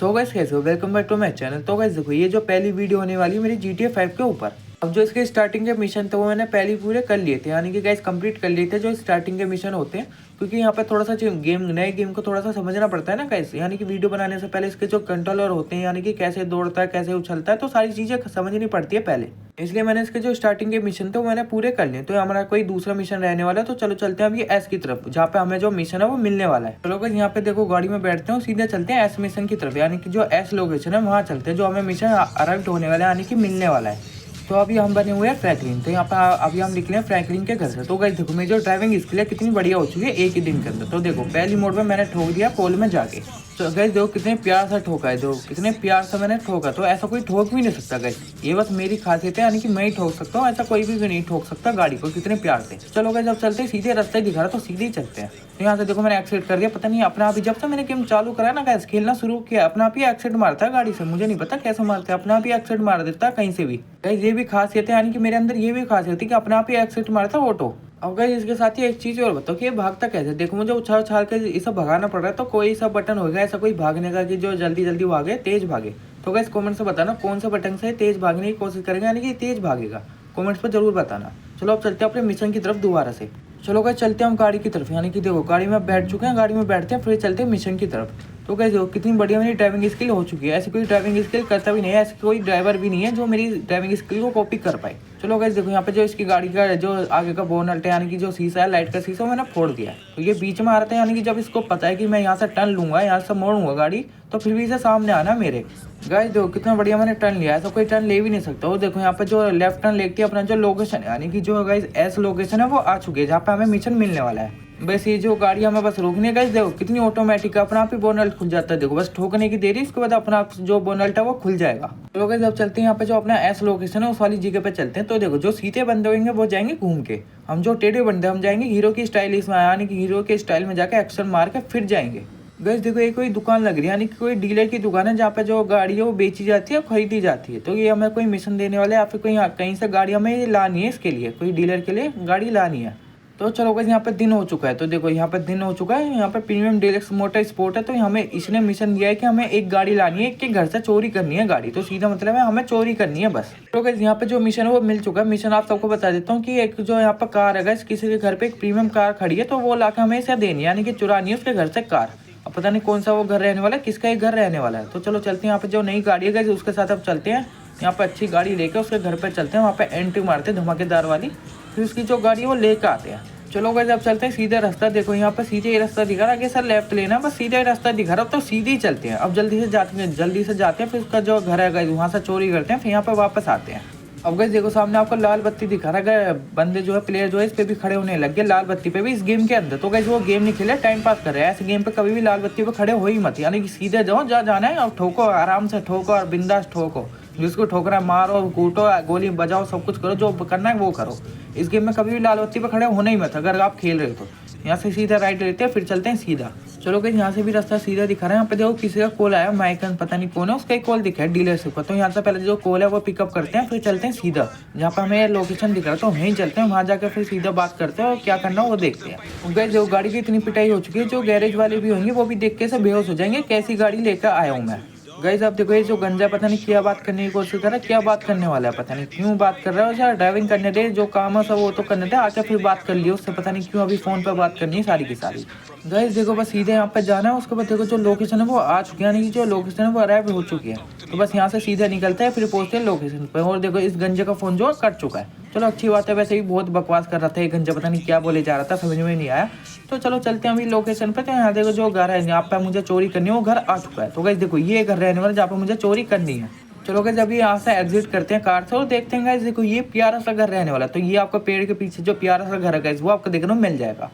सो guys कैसे हो, welcome back to my channel. तो गाइस देखो, ये जो पहली वीडियो होने वाली है मेरी GTA 5 के ऊपर। अब जो इसके स्टार्टिंग के मिशन थे वो मैंने पहले पूरे कर लिए थे, यानी कि गाइस कंप्लीट कर लिए थे जो स्टार्टिंग के मिशन होते हैं। क्योंकि यहाँ पे थोड़ा सा नए गेम को थोड़ा सा समझना पड़ता है ना गाइस, यानी कि वीडियो बनाने से पहले इसके जो कंट्रोलर होते हैं, यानी कि कैसे दौड़ता है कैसे उछलता है, तो सारी चीज़ें समझनी पड़ती है पहले। इसलिए मैंने इसके जो स्टार्टिंग के मिशन थे वो मैंने पूरे कर लिए। तो हमारा कोई दूसरा मिशन रहने वाला है, तो चलो चलते हैं अभी एस की तरफ, जहाँ पे हमें जो मिशन है वो मिलने वाला है। चलो गाइस यहाँ पे देखो, गाड़ी में बैठते हैं और सीधे चलते हैं एस मिशन की तरफ, यानी कि जो एस लोकेशन है वहाँ चलते हैं, जो हमें मिशन अराइव होने वाला है, यानी कि मिलने वाला है। तो अभी हम बने हुए हैं फ्रैंकलिन, तो यहाँ पे अभी हम निकले हैं फ्रैंकलिन के घर से। तो गाइस देखो, मेरी जो ड्राइविंग स्किल है कितनी बढ़िया हो चुकी है एक ही दिन के अंदर। तो देखो, पहली मोड में मैंने ठोक दिया पोल में जाके। तो गाइस देखो कितने प्यार से ठोका है, देखो कितने प्यार से मैंने ठोका। तो ऐसा कोई ठोक भी नहीं सकता गाइस, ये बस मेरी खासियत है, यानी कि मैं ही ठोक सकता हूँ, ऐसा कोई भी नहीं ठोक सकता गाड़ी को कितने प्यार से। चलो गाइस, जब चलते सीधे रास्ते दिखा रहा तो सीधे ही चलते हैं। तो यहाँ से देखो मैंने एक्सीडेंट कर दिया, पता नहीं अपना आप ही, जब से मैंने गेम चालू करा ना गाइस, खेलना शुरू किया, अपना आप ही एक्सीडेंट मारता है गाड़ी से। मुझे नहीं पता कैसे मारता है, अपना आप ही एक्सीडेंट मार देता है कहीं से भी। गाइस ये भी खासियत है, यानी कि मेरे अंदर ये भी खासियत है कि अपना आप ही एक्सीडेंट मारता है ऑटो। अब गाइस इसके साथ ही एक चीज और बताओ कि ये भागता कैसे। देखो मुझे उछाल उछाल के ये सब भगाना पड़ रहा है, तो कोई सा बटन होगा ऐसा कोई भागने का कि जो जल्दी जल्दी भागे, तेज भागे। तो गाइस कमेंट से बताना कौन सा बटन से तेज भागने की कोशिश करेंगे, यानी कि तेज भागेगा, कमेंट्स पर जरूर बताना। चलो अब चलते हैं अपने मिशन की तरफ दोबारा से। चलो गाइस चलते हैं हम गाड़ी की तरफ, यानी कि देखो गाड़ी में बैठ चुके हैं, गाड़ी में बैठते हैं फिर चलते हैं मिशन की तरफ। तो गाइस देखो कितनी बढ़िया मेरी ड्राइविंग स्किल हो चुकी है, ऐसी कोई ड्राइविंग स्किल करता भी नहीं है, ऐसी कोई ड्राइवर भी नहीं है जो मेरी ड्राइविंग स्किल को कॉपी कर पाए। चलो गाइस देखो, यहाँ पे जो इसकी गाड़ी का जो आगे का बोनट है, यानी कि जो शीशा है लाइट का शीशा, मैंने फोड़ दिया है। तो ये बीच में आ रहा था, यानी कि जब इसको पता है कि मैं यहाँ से टर्न लूंगा, यहाँ से मोड़ूंगा गाड़ी, तो फिर भी इसे सामने आना मेरे। गाइस देखो कितना बढ़िया मैंने टर्न लिया है, तो कोई टर्न ले भी नहीं सकता। वो देखो यहाँ पे जो लेफ्ट टर्न लेती है अपना जो लोकेशन है, यानी कि जो गाइस एस लोकेशन है वो आ चुकी है, जहाँ पे हमें मिशन मिलने वाला है। बस ये जो गाड़ी हमें बस रोकनी है गाइस, देखो कितनी ऑटोमेटिक है, अपना आप ही बोनट खुल जाता है। देखो बस ठोकने की देरी, उसके बाद अपना आप जो बोनट है वो खुल जाएगा। तो गाइस अब चलते हैं यहाँ पे जो अपना एस लोकेशन है उस वाली जगह पे चलते हैं। तो देखो जो सीधे बंदे होंगे वो जाएंगे घूम के, हम जो टेढ़े बंदे हम जाएंगे हीरो की स्टाइल में, यानी कि हीरो के स्टाइल में जाके एक्शन मार के फिर जाएंगे। गाइस देखो ये कोई दुकान लग रही है, यानी कि कोई डीलर की दुकान है, जहाँ पे जो गाड़ी है वो बेची जाती है, खरीदी जाती है। तो ये हमें कोई मिशन देने वाले या फिर कोई कहीं से गाड़ी हमें लानी है, इसके लिए कोई डीलर के लिए गाड़ी लानी है। तो चलो गाइस यहाँ पे दिन हो चुका है, तो देखो यहाँ पे दिन हो चुका है, यहाँ पे प्रीमियम डीलक्स मोटर स्पोर्ट है। तो हमें इसने मिशन दिया है कि हमें एक गाड़ी लानी है, एक के घर से चोरी करनी है गाड़ी। तो सीधा मतलब है हमें चोरी करनी है बस। तो गाइस यहाँ पे जो मिशन है वो मिल चुका है। मिशन आप सबको बता देता हूँ कि एक जो यहाँ पे कार है गाइस, किसी के घर पे एक प्रीमियम कार खड़ी है, तो वो लाके हमें इसे देनी है, यानी कि चुरानी है उसके घर से कार। अब पता नहीं कौन सा वो घर रहने वाला है, किसका एक घर रहने वाला है। तो चलो चलते हैं, यहाँ पे जो नई गाड़ी है गाइस उसके साथ अब चलते हैं। यहाँ पे अच्छी गाड़ी लेके उसके घर पे चलते हैं, वहाँ पे एंट्री मारते हैं धमाकेदार वाली, फिर उसकी जो गाड़ी है वो लेके आते हैं। चलो गाइस अब चलते हैं सीधा रास्ता। देखो यहाँ पे सीधे ही रास्ता दिखा रहा है, सर लेफ्ट लेना, बस सीधा ही रास्ता दिखा रहा, तो सीधे ही चलते हैं। अब जल्दी से जाते हैं, फिर उसका जो घर है गाइस वहाँ से चोरी करते हैं, फिर यहाँ पे वापस आते हैं। अब गाइस देखो सामने आपको लाल बत्ती दिखा रहा है, बंदे जो है प्लेयर जो है इस पे भी खड़े होने लग गए लाल बत्ती पे भी इस गेम के अंदर। तो गाइस वो गेम नहीं खेले, टाइम पास कर रहे हैं। ऐसे गेम पे कभी भी लाल बत्ती पे खड़े हो ही मत, यानी कि सीधे जाओ, जहाँ जाना है और ठोको, आराम से ठोको और बिंदास ठोको, जिसको ठोकना है मारो, कूटो, गोली बजाओ, सब कुछ करो, जो करना है वो करो। इस गेम में कभी भी लाल बत्ती पे खड़े होना ही मत अगर आप खेल रहे हो। तो यहाँ से सीधा राइट लेते हैं, फिर चलते हैं सीधा। चलो गाइस यहाँ से भी रास्ता सीधा दिखा रहा है। यहाँ पे देखो किसी का कॉल आया, माइकन पता नहीं कौन है, उसका एक कॉल दिखा है डीलरशिप का। तो यहाँ से पहले जो कॉल है वो पिकअप करते हैं, फिर चलते हैं सीधा जहाँ पे हमें लोकेशन दिख रहा है, तो वहीं चलते हैं, वहाँ जाकर फिर सीधा बात करते हैं और क्या करना वो देखते हैं। गाइस जो गाड़ी की इतनी पिटाई हो चुकी है, जो गैरेज वाले भी होंगे वो भी देख के से बेहोश हो जाएंगे, कैसी गाड़ी लेकर आया हूँ मैं। गाइस आप देखो ये जो गंजा पता नहीं क्या बात करने की कोशिश कर रहा है, क्या बात करने वाला है, पता नहीं क्यों बात कर रहा है। यार ड्राइविंग करने दे, जो काम है सब वो तो करने दे, आके फिर बात कर लियो उससे, पता नहीं क्यों अभी फोन पर बात करनी है सारी की सारी। गाइस देखो बस सीधे यहाँ पे जाना है, उसके बाद देखो जो लोकेशन है वो आ चुकी है, यानी कि जो लोकेशन है वो अराइव हो चुकी है। तो बस यहाँ से सीधा निकलता है, फिर पहुंचते हैं लोकेशन पे। और देखो इस गंजे का फोन जो कट चुका है। चलो अच्छी बात है, वैसे ही बहुत बकवास कर रहा था ये गंजा, पता नहीं क्या बोले जा रहा था, समझ में नहीं आया। तो चलो चलते हैं अभी लोकेशन पे। तो यहाँ देखो जो घर है यहाँ पे मुझे चोरी करनी है वो घर आ चुका है। तो गाइस देखो ये घर रहने वाला जहाँ पे मुझे चोरी करनी है। चलो गाइस अभी यहाँ से एग्जिट करते हैं कार से और देखते हैं गाइस, देखो ये प्यारा सा घर रहने वाला। तो ये आपको पेड़ के पीछे जो प्यारा सा घर है गाइस वो आपको देखने को मिल जाएगा।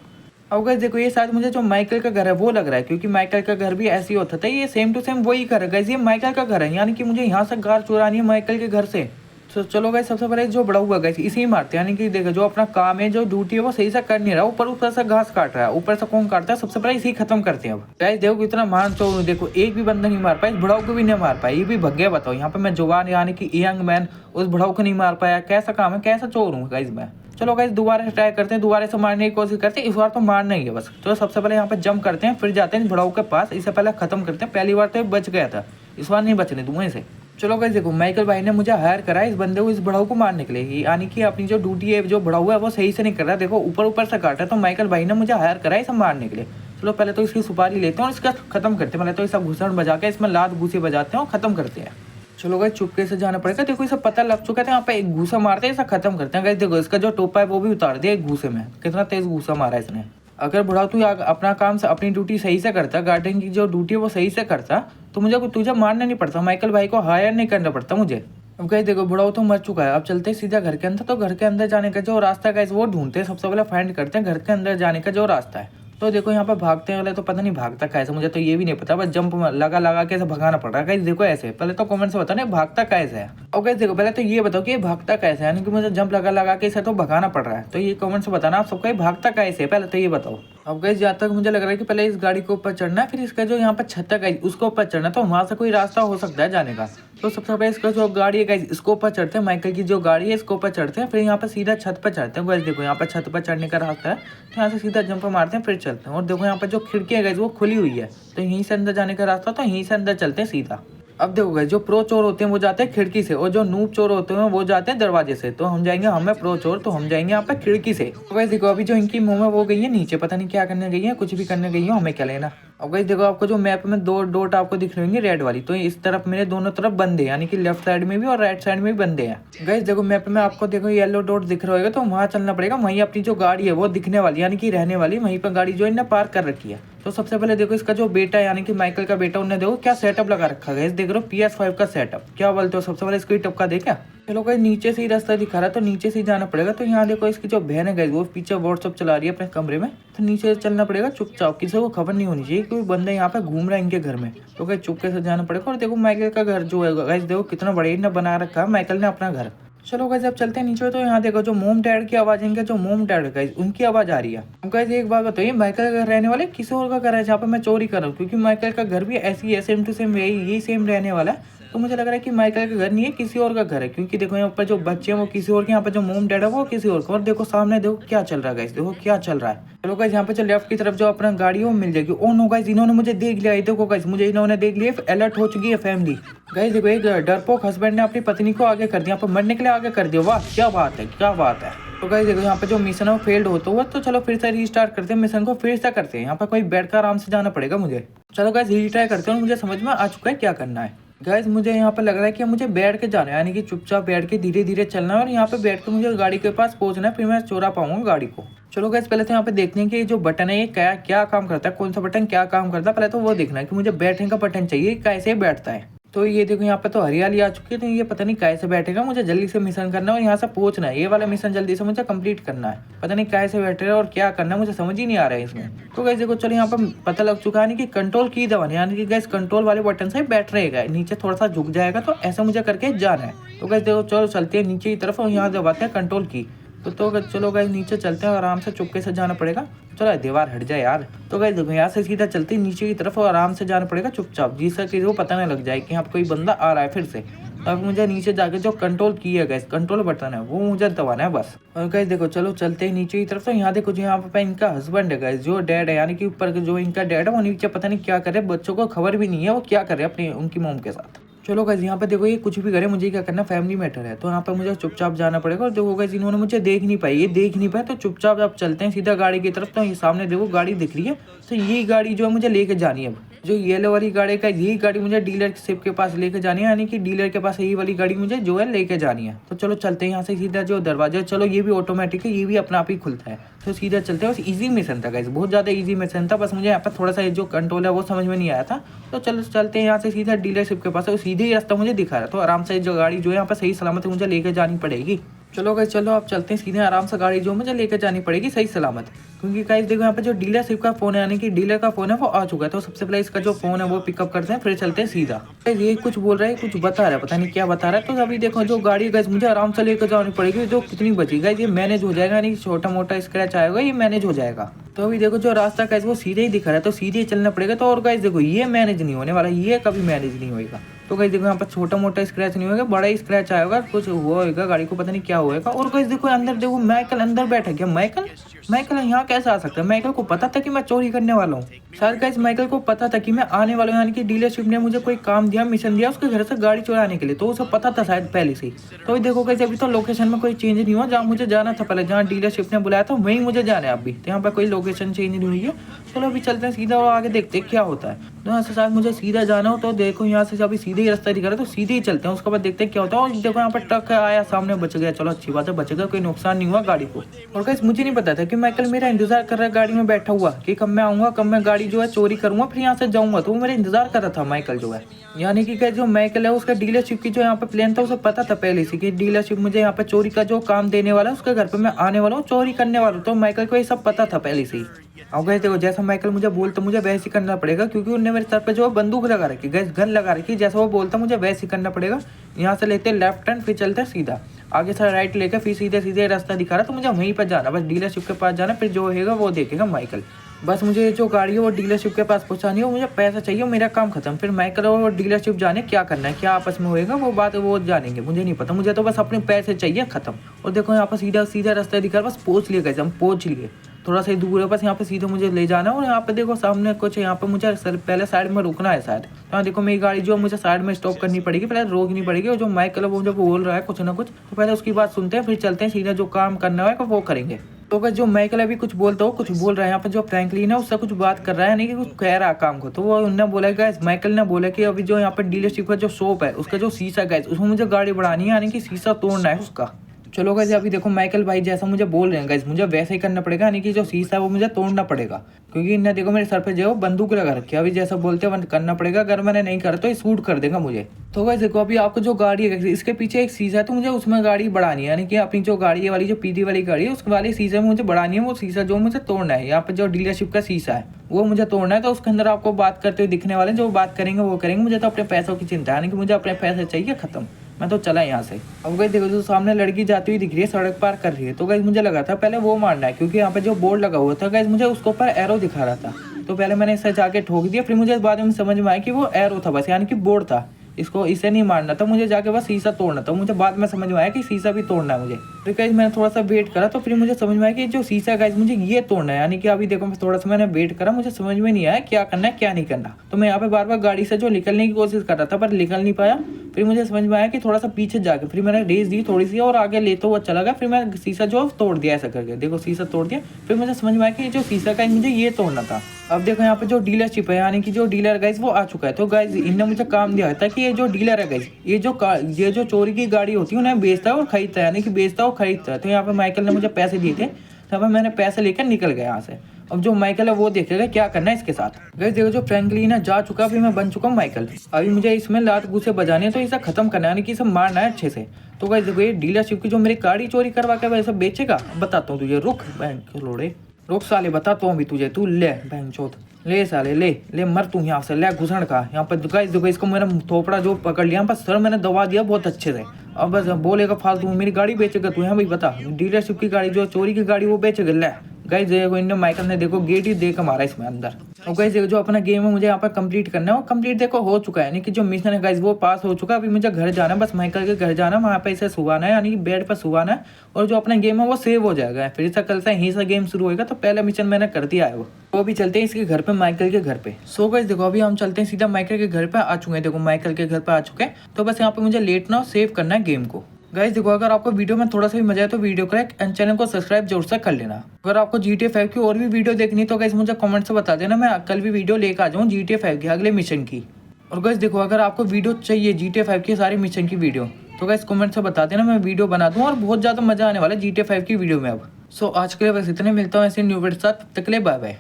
अब गाइस देखो ये शायद मुझे जो माइकल का घर है वो लग रहा है, क्योंकि माइकल का घर भी ऐसे ही होता था, ये सेम टू सेम वही घर है गाइस, ये माइकल का घर है, यानी कि मुझे यहाँ से कार चुरानी है माइकल के घर से। तो चलो गाइस सबसे पहले जो बड़ा हुआ गाइस इसी ही मारते हैं, यानी कि देखो जो अपना काम है जो ड्यूटी है वो सही से कर नहीं रहा, ऊपर से घास काट रहा है, ऊपर से कौन काटता है, सबसे पहले इसी खत्म करते हैं। अब गाइस देखो कितना मान चोर, देखो एक भी बंदा नहीं मार पाया, इस बुढ़ाऊ को भी नहीं मार पाया, ये भी भग गया। बताओ यहाँ पे मैं जुबान यानी कि यंग मैन उस बुढ़ाऊ को नहीं मार पाया, कैसा काम है, कैसा चोर हूँ गाइस मैं। चलो गाइस दोबारा से ट्राई करते हैं, दोबारा से मारने की कोशिश करते हैं। इस बार तो मारना ही है बस। तो सबसे पहले यहाँ पे जंप करते हैं, फिर जाते हैं बुढ़ाऊ के पास, इससे पहले खत्म करते हैं। पहली बार तो बच गया था, इस बार नहीं बचने दूंगा इसे। चलो गाइस देखो, माइकल भाई ने मुझे हायर करा इस बंदे को, इस बुढ़ाऊ को मारने के लिए, यानी कि अपनी जो ड्यूटी है, जो बुढ़ाऊ है वो सही से नहीं कर रहा। देखो ऊपर ऊपर से काटा, तो माइकल भाई ने मुझे हायर करा इसे मारने के लिए। चलो पहले तो इसकी सुपारी लेते हैं और इसका खत्म करते हैं। पहले तो इसका घुसड़ बजा के इसमें लात घूसे बजाते हैं और खत्म करते हैं। चलो गाइस चुपके से जाना पड़ेगा। देखो इसे पता लग चुका था, यहाँ पे एक घूसा मारते हैं, इसे खत्म करते हैं। गाइस देखो इसका जो टोपा है वो भी उतार दिया एक घूसे में, कितना तेज घूसा मारा इसने। अगर बुढ़ाऊ तू अपना काम से अपनी ड्यूटी सही से करता, गार्डन की जो ड्यूटी है वो सही से करता, तो मुझे तुझे मारना नहीं पड़ता, माइकल भाई को हायर नहीं करना पड़ता मुझे। अब गाइस देखो बुढ़ाऊ तो मर चुका है, अब चलते हैं सीधा घर के अंदर। तो घर के अंदर जाने का जो रास्ता है गाइस वो ढूंढते हैं, सबसे पहले फाइंड करते हैं घर के अंदर जाने का जो रास्ता है। तो देखो यहाँ पे भागते हैं वाले, तो पता नहीं भागता कैसे, मुझे तो ये भी नहीं पता, बस जंप लगा के ऐसे भगाना पड़ रहा है। गाइस देखो ऐसे, पहले तो कमेंट से बताना भागता कैसे है। और गाइस देखो पहले तो ये बताओ कि ये भागता कैसे है, यानी कि मुझे जंप लगा के इसे तो भगाना पड़ रहा है। तो ये कमेंट से बताना आप सबको भागता कैसे है, पहले तो ये बताओ। अब गाइस जहाँ तक मुझे लग रहा है कि पहले इस गाड़ी के ऊपर चढ़ना है, फिर इसका जो यहाँ पर छत है गाइस उसके ऊपर चढ़ना, तो वहाँ से कोई रास्ता हो सकता है जाने का। तो सबसे पहले इसका जो गाड़ी है गाइस इसको ऊपर चढ़ते हैं, माइकल की जो गाड़ी है इसको ऊपर चढ़ते हैं, फिर यहाँ पर सीधा छत पर चढ़ते हैं। गाइस देखो यहाँ पर छत पर चढ़ने का रास्ता है, तो यहाँ से सीधा जंप मारते हैं फिर चलते हैं। और देखो यहाँ पर जो खिड़की है गाइस वो खुली हुई है, तो यहीं से अंदर जाने का रास्ता, तो यहीं से अंदर चलते हैं सीधा। अब देखो गाइस जो प्रो चोर होते हैं वो जाते हैं खिड़की से, और जो नूब चोर होते हैं वो जाते हैं दरवाजे से। तो हम जाएंगे, हमें प्रो चोर, तो हम जाएंगे यहाँ पे खिड़की से। तो गाइस देखो अभी जो इनकी मुंह में वो गई है नीचे, पता नहीं क्या करने गई है, कुछ भी करने गई है, हमें क्या लेना। अब गाइस देखो आपको जो मैप में दो डॉट आपको दिख रही होंगी रेड वाली, तो इस तरफ मेरे दोनों तरफ बंदे हैं, यानी कि लेफ्ट साइड में भी और राइट साइड में भी बंदे हैं। गाइस देखो मैप में आपको देखो येलो डॉट दिख रहा होगा, तो वहाँ चलना पड़ेगा, वहीं अपनी जो गाड़ी है वो दिखने वाली, यानी कि रहने वाली, वहीं पर गाड़ी जो इन्हें पार्क कर रखी है। तो सबसे पहले देखो इसका जो बेटा है यानी कि माइकल का बेटा, उन्हें देखो क्या सेटअप लगा रखा है, देख रहे हो PS5 का सेटअप, क्या बोलते हो। सबसे पहले इसको टपका दे क्या। चलो गाइस नीचे से ही रास्ता दिखा रहा है, तो नीचे से ही जाना पड़ेगा। तो यहाँ देखो इसकी जो बहन है गाइस वो पीछे व्हाट्सअप चला रही है अपने कमरे में, तो नीचे से चलना पड़ेगा चुपचाप, किसी को खबर नहीं होनी चाहिए कोई बंदा यहाँ पे घूम रहा है इनके घर में। तो गाइस चुपके से जाना पड़ेगा। और देखो माइकल का घर जो है गाइस देखो कितना बढ़िया बना रखा है माइकल ने अपना घर। चलो गाइस अब चलते हैं नीचे। तो यहाँ देखो जो मोम डैड की आवाज, इनका जो मोम डैड गाइस उनकी आवाज आ रही है। गाइस एक बात बताइए, माइकल का घर रहने वाले किसी और का घर है जहाँ पे मैं चोरी कर रहा हूँ, क्योंकि माइकल का घर भी ऐसी है सेम टू सेम यही सेम रहने वाला है। तो मुझे लग रहा है कि माइकल का घर नहीं है, किसी और का घर है, क्योंकि देखो यहाँ पर जो बच्चे हैं वो किसी और के, यहाँ पर जो मोम डैड है वो किसी और का। और देखो सामने देखो क्या चल रहा है गाइस, देखो क्या चल रहा है। चलो गाइस यहाँ पे जो लेफ्ट की तरफ जो अपना गाड़ी है वो मिल जाएगी। ओ नो गाइस इन्होंने मुझे देख लिया, देखो गाइस मुझे इन्होंने देख लिया, अलर्ट हो चुकी है फैमिली। गाइस देखो एक डरपोक हस्बैंड ने अपनी पत्नी को आगे कर दिया, यहाँ पर मरने के लिए आगे कर दिया। वाह क्या बात है, क्या बात है। तो गाइस देखो यहाँ पे जो मिशन है वो फेल्ड होता हुआ, तो चलो फिर से रीस्टार्ट करते हैं, मिशन को फिर से करते हैं। यहाँ पर कोई बैठ कर आराम से जाना पड़ेगा मुझे। चलो गाइस रीट्राई करते हैं, मुझे समझ में आ चुका है क्या करना है। गाइस मुझे यहाँ पे लग रहा है कि मुझे बैठ के जाना है, यानी कि चुपचाप बैठ के धीरे धीरे चलना है, और यहाँ पे बैठ के मुझे गाड़ी के पास पहुंचना है, फिर मैं चोरा पाऊंगा गाड़ी को। चलो गाइस पहले तो यहाँ पे देखते हैं कि जो बटन है ये क्या क्या काम करता है, कौन सा बटन क्या काम करता है, पहले तो वो देखना है कि मुझे बैठने का बटन चाहिए, कैसे बैठता है। तो ये देखो यहाँ पे तो हरियाली आ चुकी है, तो ये पता नहीं कैसे बैठेगा, मुझे जल्दी से मिशन करना है और यहाँ से पहुंचना है, ये वाला मिशन जल्दी से मुझे कंप्लीट करना है। पता नहीं कैसे बैठेगा और क्या करना है, मुझे समझ ही नहीं आ रहा है इसमें। तो गाइस देखो चलो यहाँ पर पता लग चुका है कि कंट्रोल की दबानी, यानी कि गाइस कंट्रोल वाले बटन से बैठ रहेगा, नीचे थोड़ा सा झुक जाएगा, तो ऐसा मुझे करके जाना है। तो गाइस देखो चलो चलते हैं नीचे की तरफ और यहाँ दबाते हैं कंट्रोल की। तो चलो गाइस नीचे चलते हैं, आराम से चुपके से जाना पड़ेगा। चलो दीवार हट जाए यार। तो गाइस देखो यहाँ से सीधा चलते हैं नीचे की तरफ और आराम से जाना पड़ेगा चुपचाप, जिससे कि वो पता नहीं लग जाए कि यहाँ पे कोई बंदा आ रहा है फिर से। तो अब मुझे नीचे जाके जो कंट्रोल की है गाइस, कंट्रोल बटन है वो मुझे दबाना है बस। और गाइस देखो चलो चलते हैं नीचे की तरफ। तो यहाँ देखो जो यहाँ पे इनका हस्बैंड है गाइस, जो डैड है, यानी कि ऊपर जो इनका डैड है वो नीचे पता नहीं क्या करे, बच्चों को खबर भी नहीं है वो क्या करे अपनी उनकी मोम के साथ। चलो गाइस यहाँ पे देखो ये कुछ भी करे, मुझे क्या करना, फैमिली मैटर है, तो यहाँ पे मुझे चुपचाप जाना पड़ेगा। और देखो गाइस इन्होंने मुझे देख नहीं पाई, ये देख नहीं पाए, तो चुपचाप आप चलते हैं सीधा गाड़ी की तरफ। तो ये सामने देखो गाड़ी दिख रही है, तो यही गाड़ी जो है मुझे लेके जानी है। अब जो येलो वाली गाड़ी का यही गाड़ी मुझे डीलरशिप के पास लेके जानी है, यानी कि डीलर के पास यही वाली गाड़ी मुझे जो है लेके जानी है। तो चलो चलते हैं यहाँ से सीधा जो दरवाजा, चलो ये भी ऑटोमेटिक है, ये भी अपना आप ही खुलता है। तो सीधा चलते हैं, बस इजी मिशन था गाइस, बहुत ज़्यादा इजी मिशन था, बस मुझे यहाँ पर थोड़ा सा जो कंट्रोल है वो समझ में नहीं आया था। तो चलो चलते हैं यहाँ से सीधा डीलरशिप के पास, तो सीधे ही रास्ता मुझे दिखा रहा, तो आराम से जो गाड़ी जो है यहाँ पर सही सलामत मुझे लेके जानी पड़ेगी। चलो गाइस चलो आप चलते हैं सीधे, आराम से गाड़ी जो मुझे लेकर जानी पड़ेगी सही सलामत। क्योंकि गाइस देखो यहाँ पे जो डीलरशिप का फोन है, यानी कि डीलर का फोन है वो आ चुका है। तो सबसे पहले इसका जो फोन है वो पिकअप करते हैं, फिर चलते हैं सीधा। ये कुछ बोल रहा है, कुछ बता रहा है, पता नहीं क्या बता रहा है। तो अभी देखो जो गाड़ी गाइस मुझे आराम से लेकर जानी पड़ेगी, जो कितनी बची गाइस ये मैनेज हो जाएगा, यानी छोटा मोटा स्क्रैच आएगा ये मैनेज हो जाएगा। तो अभी देखो जो रास्ता गाइस वो सीधे ही दिखा रहा है, तो सीधे ही चलना पड़ेगा। तो और गाइस देखो ये मैनेज नहीं होने वाला, ये कभी मैनेज नहीं होगा। तो गाइस देखो यहाँ पर छोटा मोटा स्क्रैच नहीं होगा, बड़ा ही स्क्रैच आएगा, कुछ हुआ होगा गाड़ी को, पता नहीं क्या होगा। और गाइस देखो अंदर देखो माइकल अंदर बैठा गया। माइकल यहाँ कैसे आ सकता है? माइकल को पता था कि मैं चोरी करने वाला हूँ। शायद गाइस माइकल को पता था कि मैं आने वाला हूँ, यानी कि डीलरशिप ने मुझे कोई काम दिया, मिशन दिया उसके घर से गाड़ी चुराने के लिए, तो उसे पता था शायद पहले से ही। तो देखो गाइस अभी तो लोकेशन में कोई चेंज नहीं हुआ, जहाँ मुझे जाना था पहले, जहाँ डीलरशिप ने बुलाया था वहीं मुझे जाना है अभी। तो यहाँ पर कोई लोकेशन चेंज नहीं हुई है। चलो अभी चलते हैं सीधा और आगे देखते हैं क्या होता है। तो यहाँ से शायद मुझे सीधा जाना हो, तो देखो यहाँ से अभी सीधे ही रास्ता दिखा रहा है, तो सीधे ही चलते हैं, उसके बाद देखते हैं क्या होता है। और देखो यहाँ पर ट्रक आया सामने, बच गया, चलो अच्छी बात है, बच गया, कोई नुकसान नहीं हुआ गाड़ी को। और गाइस मुझे नहीं पता था कि माइकल मेरा इंतजार कर रहा है गाड़ी में बैठा हुआ, कि कब मैं आऊंगा, कब मैं गाड़ी जो है चोरी करूंगा, फिर यहाँ से जाऊंगा। तो वो मेरा इंतजार कर रहा था माइकल जो है, यानी कि जो माइकल है उसका डीलरशिप की जो यहाँ पे प्लान था उसे पता था पहले से कि डीलरशिप मुझे यहाँ पे चोरी का जो काम देने वाला है, उसके घर पे मैं आने वाला हूँ, चोरी करने वाला हूँ। तो माइकल को ये सब पता था पहले से ही। अब गए देखो जैसा माइकल मुझे बोलता मुझे वैसे ही करना पड़ेगा, क्योंकि उन्होंने मेरे सर पे जो है बंदूक लगा रखी, गैस गन लगा रखी, जैसा वो बोलता मुझे वैसे ही करना पड़ेगा। यहाँ से लेते हैं लेफ्ट टर्न, फिर चलते हैं सीधा आगे से राइट लेकर, फिर सीधे सीधे रास्ता दिखा रहा, तो मुझे वहीं पर जाना, बस डीलरशिप के पास जाना, फिर जो होगा वो देखेगा माइकल। बस मुझे जो गाड़ी है वो डीलरशिप के पास पहुंचानी है, मुझे पैसा चाहिए, मेरा काम खत्म। फिर माइकल और डीलरशिप जाने क्या करना है, क्या आपस में होएगा वो बात वो जानेंगे, मुझे नहीं पता, मुझे तो बस अपने पैसे चाहिए, खत्म। और देखो यहाँ पर सीधा सीधा रास्ता दिखा रहा, बस पहुंच लिए, हम पहुंच लिए, थोड़ा सा ही दूर है, बस यहाँ पे सीधे मुझे ले जाना है। और यहाँ पे देखो सामने कुछ, यहाँ पे मुझे पहले साइड में रुकना है शायद। तो यहाँ देखो मेरी गाड़ी जो है मुझे साइड में स्टॉप करनी पड़ेगी, पहले रोकनी पड़ेगी। और जो माइकल है वो मुझे बोल रहा है कुछ ना कुछ, तो पहले उसकी बात सुनते हैं, फिर चलते हैं सीधा, जो काम करना है वो करेंगे। तो अगर जो माइकल अभी कुछ बोलता हो, कुछ बोल रहा है यहाँ पे, जो फ्रैंकलिन है उससे कुछ बात कर रहा है, यानी कि कुछ कह रहा है काम को। तो वो उन्होंने बोला गाइस, माइकल ने बोला कि अभी जो यहाँ पे डीलरशिप का जो शॉप है उसका जो शीशा गाइस, उसमें मुझे गाड़ी बढ़ानी है, यानी कि शीशा तोड़ना है उसका। चलो गाइस अभी देखो माइकल भाई जैसा मुझे बोल रहे हैं गाइस, मुझे वैसे ही करना पड़ेगा, यानी कि जो शीशा है वो मुझे तोड़ना पड़ेगा, क्योंकि इन्हें देखो मेरे सर पे जो बंदूक लगा रखी है। अभी जैसा बोलते हैं करना पड़ेगा, अगर मैंने नहीं करा तो ये शूट कर देगा मुझे। तो गाइस देखो अभी आपको जो गाड़ी है इसके पीछे एक शीशा है, तो मुझे उसमें गाड़ी बढ़ानी है, यानी कि अपनी जो गाड़ी है वाली, जो पीली वाली गाड़ी है उसके वाले शीशे में मुझे बढ़ानी है। वो शीशा जो मुझे तोड़ना है, यहाँ पे जो डीलरशिप का शीशा है वो मुझे तोड़ना है। तो उसके अंदर आपको बात करते हुए दिखने वाले, जो बात करेंगे वो करेंगे, मुझे तो अपने पैसों की चिंता है, यानी कि मुझे अपने पैसे चाहिए, खत्म, मैं तो चला यहाँ से। अब गाइस देखो जो सामने लड़की जाती हुई दिख रही है, सड़क पार कर रही है, तो गाइस मुझे लगा था पहले वो मारना है, क्योंकि यहाँ पे जो बोर्ड लगा हुआ था गाइस मुझे उसके ऊपर एरो दिखा रहा था। तो पहले मैंने इसे जाके ठोक दिया, फिर मुझे बाद में समझ में आया कि वो एरो था बस, यानी कि बोर्ड था, इसको इसे नहीं मारना था, मुझे जाके बस शीशा तोड़ना था। मुझे बाद में समझ में आया कि शीशा भी तोड़ना है मुझे। फिर गाइस मैंने थोड़ा सा वेट करा, तो फिर मुझे समझ में आया कि जो शीशा गाइस मुझे ये तोड़ना है, यानी कि अभी देखो थोड़ा सा मैंने वेट करा, मुझे समझ में नहीं आया क्या करना है क्या नहीं करना। तो मैं यहाँ पे बार बार गाड़ी से जो निकलने की कोशिश कर रहा था पर निकल नहीं पाया। फिर मुझे समझ में आया कि थोड़ा सा पीछे जाके, फिर मैंने रेस दी थोड़ी सी और आगे लेते हुआ चला गया। फिर मैं शीशा जो तोड़ दिया ऐसा करके, देखो शीशा तोड़ दिया। फिर मुझे समझ में आया कि जो शीशा का मुझे ये तोड़ना था। अब देखो यहाँ पे जो डीलरशिप है, यानी कि जो डीलर गाइस वो आ चुका है। तो गाइस इनने मुझे काम दिया था कि ये जो डीलर है गाइस, ये जो चोरी की गाड़ी होती है उन्हें बेचता है और खरीदता है, यानी कि बेचता है और खरीदता है। तो यहाँ पे माइकल ने मुझे पैसे दिए थे, तब मैंने पैसे लेकर निकल गया यहाँ से। अब जो माइकल है वो देखेगा क्या करना है इसके साथ। गाइस देखो जो फ्रैंकलिन है जा चुका, फिर मैं बन चुका हूँ माइकल। अभी मुझे इसमें लात घुसे बजानी है, तो इसे खत्म करना है, यानी कि इसे मारना है अच्छे से। तो गाइस देखो ये डीलरशिप की जो मेरी गाड़ी चोरी करवा के वैसे बेचेगा, बताता हूँ तुझे, रुक बैंक लोड़े, रुक साले, बताता हूँ अभी तुझे, तू ले बैंक चौथ, ले साले ले मर तू यहाँ से, ले घुसण का। यहाँ पर गाइस देखो इसको मेरा थोपड़ा जो पकड़ लिया, पर सर मैंने दबा दिया बहुत अच्छे से। अब बस बोलेगा फालतू, मेरी गाड़ी बेचेगा तू, यहाँ भाई बता, डीलरशिप की गाड़ी जो चोरी की गाड़ी वो बेचेगा, ले। गाइस देखो इन्हें माइकल ने देखो गेट ही दे के मारा इसमें अंदर। और गाइस देखो जो अपना गेम है मुझे यहाँ पर कंप्लीट करना है, वो कंप्लीट देखो हो चुका है, यानी कि जो मिशन है गाइस वो पास हो चुका है। अभी मुझे घर जाना है, बस माइकल के घर जाना, वहाँ पे इसे सुवाना है, यानी कि बेड पर सुवाना है, और जो अपना गेम है वो सेव हो जाएगा। फिर से कल से यहीं से गेम शुरू होगा। तो पहला मिशन मैंने कर दिया है वो भी चलते हैं इसके घर पे, माइकल के घर पे। सो गाइस देखो अभी हम चलते हैं सीधा माइकल के घर पे, आ चुके हैं, देखो माइकल के घर पे आ चुके हैं। तो बस यहाँ पे मुझे लेटना और सेव करना है गेम को। गाइस देखो अगर आपको वीडियो में थोड़ा सा भी मजा आए तो वीडियो को लाइक एंड चैनल को सब्सक्राइब जरूर से कर लेना। अगर आपको GTA 5 की और भी वीडियो देखनी तो गाइस मुझे कमेंट से बता देना, मैं कल भी वीडियो लेकर आ जाऊँ GTA 5 की अगले मिशन की। और गाइस देखो अगर आपको वीडियो चाहिए GTA 5 की सारे मिशन की वीडियो, तो गाइस कमेंट से बता देना, मैं वीडियो बना दूँ, और बहुत ज़्यादा मजा आने वाला है GTA 5 की वीडियो में अब। सो आज के लिए बस इतने, मिलता हूँ ऐसे न्यू वीडियो के साथ, तब तक के लिए बाय बाय।